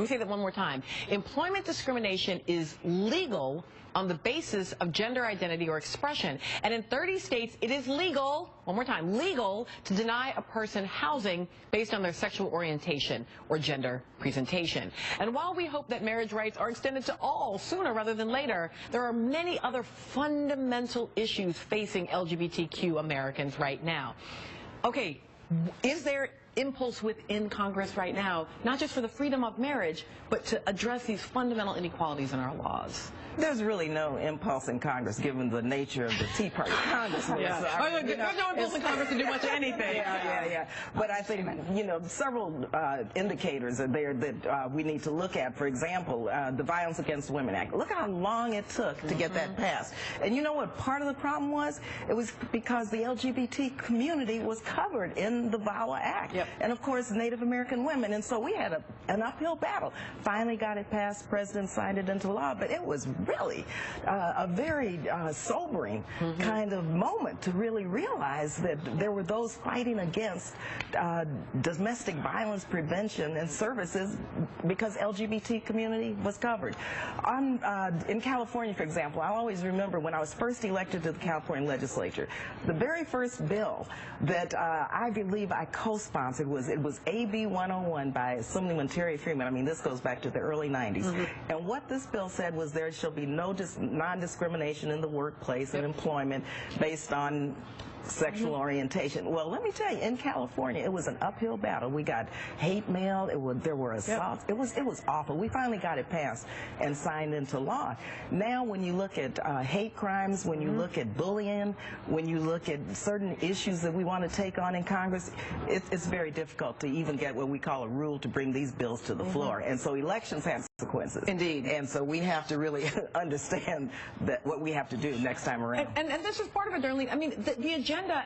me say that one more time. Employment discrimination is legal on the basis of gender identity or expression. And in 30 states, it is legal, one more time, legal to deny a person housing based on their sexual orientation or gender presentation. And while we hope that marriage rights are extended to all sooner rather than later, there are many other fundamental issues facing LGBTQ Americans right now. Okay, is there impulse within Congress right now, not just for the freedom of marriage, but to address these fundamental inequalities in our laws? There's really no impulse in Congress, given the nature of the Tea Party Congress. Yeah. There's no impulse in Congress to do much of anything. Yeah. But I think, several indicators are there that we need to look at. For example, the Violence Against Women Act. Look how long it took to get that passed. And you know what part of the problem was? It was because the LGBT community was covered in the VAWA Act. Yep. And, of course, Native American women. And so we had an uphill battle. Finally got it passed. President signed it into law. But it was really a very sobering kind of moment to really realize that there were those fighting against domestic violence prevention and services because LGBT community was covered. In California, for example, I always remember when I was first elected to the California legislature, the very first bill that I believe I co-sponsored was AB 101 by Assemblyman Terry Freeman. I mean, this goes back to the early 90s. And what this bill said was there shall be no non-discrimination in the workplace and employment based on sexual orientation. Well, let me tell you, in California, it was an uphill battle. We got hate mail. There were assaults. It was awful. We finally got it passed and signed into law. Now, when you look at hate crimes, when you look at bullying, when you look at certain issues that we want to take on in Congress, it's very difficult to even get what we call a rule to bring these bills to the floor. And so elections have consequences. Indeed. And so we have to really understand that what we have to do next time around. And this is part of it, Darlene. I mean, the agenda,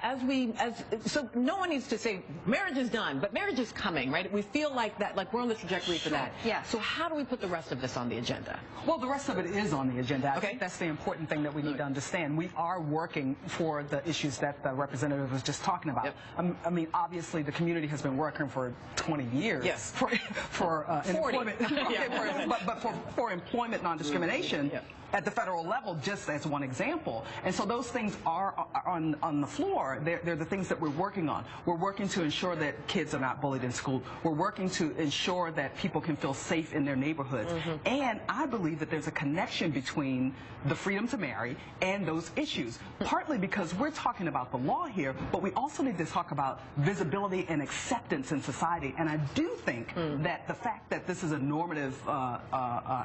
so no one needs to say marriage is done, but marriage is coming, right? We feel like that, like we're on the trajectory for that. Yeah. So how do we put the rest of this on the agenda? Well, the rest of it is on the agenda. I Okay. think that's the important thing that we need to understand. We are working for the issues that the representative was just talking about. Yep. I mean, obviously, the community has been working for 20 years. Yes. For employment, Yeah. but for employment non-discrimination at the federal level, just as one example. And so those things are on the floor. They're the things that we're working on. We're working to ensure that kids are not bullied in school. We're working to ensure that people can feel safe in their neighborhoods. And I believe that there's a connection between the freedom to marry and those issues, partly because we're talking about the law here, but we also need to talk about visibility and acceptance in society. And I do think that the fact that this is a normative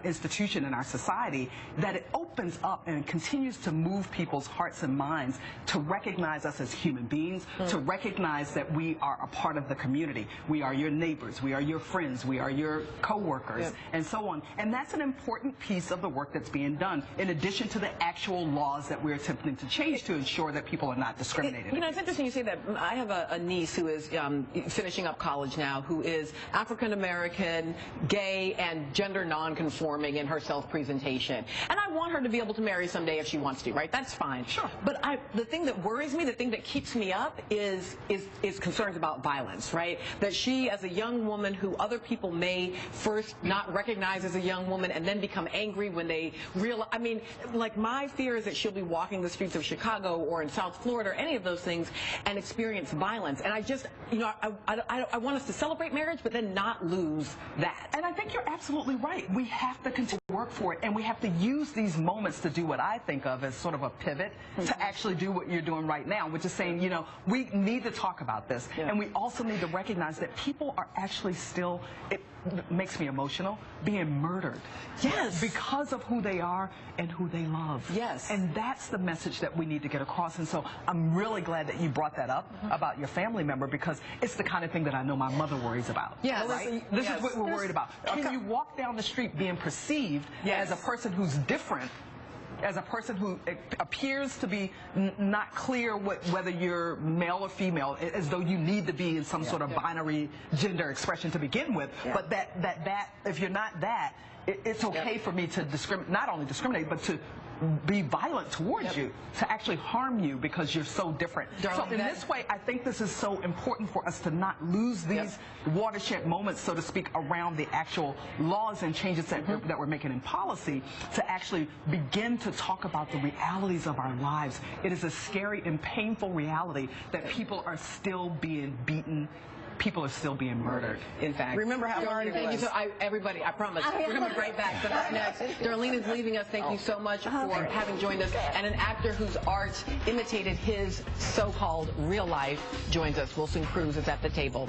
institution in our society, that it opens up and continues to move people's hearts and minds to recognize us as human beings, to recognize that we are a part of the community. We are your neighbors, we are your friends, we are your co-workers, and so on. And that's an important piece of the work that's being done, in addition to the actual laws that we're attempting to change to ensure that people are not discriminated. You know, it's interesting you say that. I have a niece who is finishing up college now, who is African American, gay, and gender non-conforming in her self-presentation. And I want her to be able to marry someday if she wants to, right? That's fine. Sure. But the thing that worries me, the thing that keeps me up is concerns about violence, right? That she, as a young woman who other people may first not recognize as a young woman and then become angry when they realize, I mean, like my fear is that she'll be walking the streets of Chicago or in South Florida or any of those things and experience violence. And I just, I want us to celebrate marriage, but then not lose that. And I think you're absolutely right. We have to continue to work for it, and we have to use these moments to do what I think of as sort of a pivot to actually do what you're doing right now, which is saying, we need to talk about this. And we also need to recognize that people are actually still, it makes me emotional, being murdered. Yes. Because of who they are and who they love. Yes. And that's the message that we need to get across. And so I'm really glad that you brought that up about your family member, because it's the kind of thing that I know my mother worries about. Yes. Right? This is what we're worried about. Can you walk down the street being perceived as a person who's different, as a person who appears to be not clear whether you're male or female, as though you need to be in some sort of binary gender expression to begin with, but that if you're not that, it's okay for me to not only discriminate, but to be violent towards you, to actually harm you because you're so different. So in this way, I think this is so important for us to not lose these watershed moments, so to speak, around the actual laws and changes that, that we're making in policy, to actually begin to talk about the realities of our lives. It is a scary and painful reality that people are still being beaten. People are still being murdered. In fact. Remember how hard it was. Everybody, I promise. We're going to be right back. But up next, Darlene is leaving us. Thank you so much for having joined us. And an actor whose art imitated his so-called real life joins us. Wilson Cruz is at the table.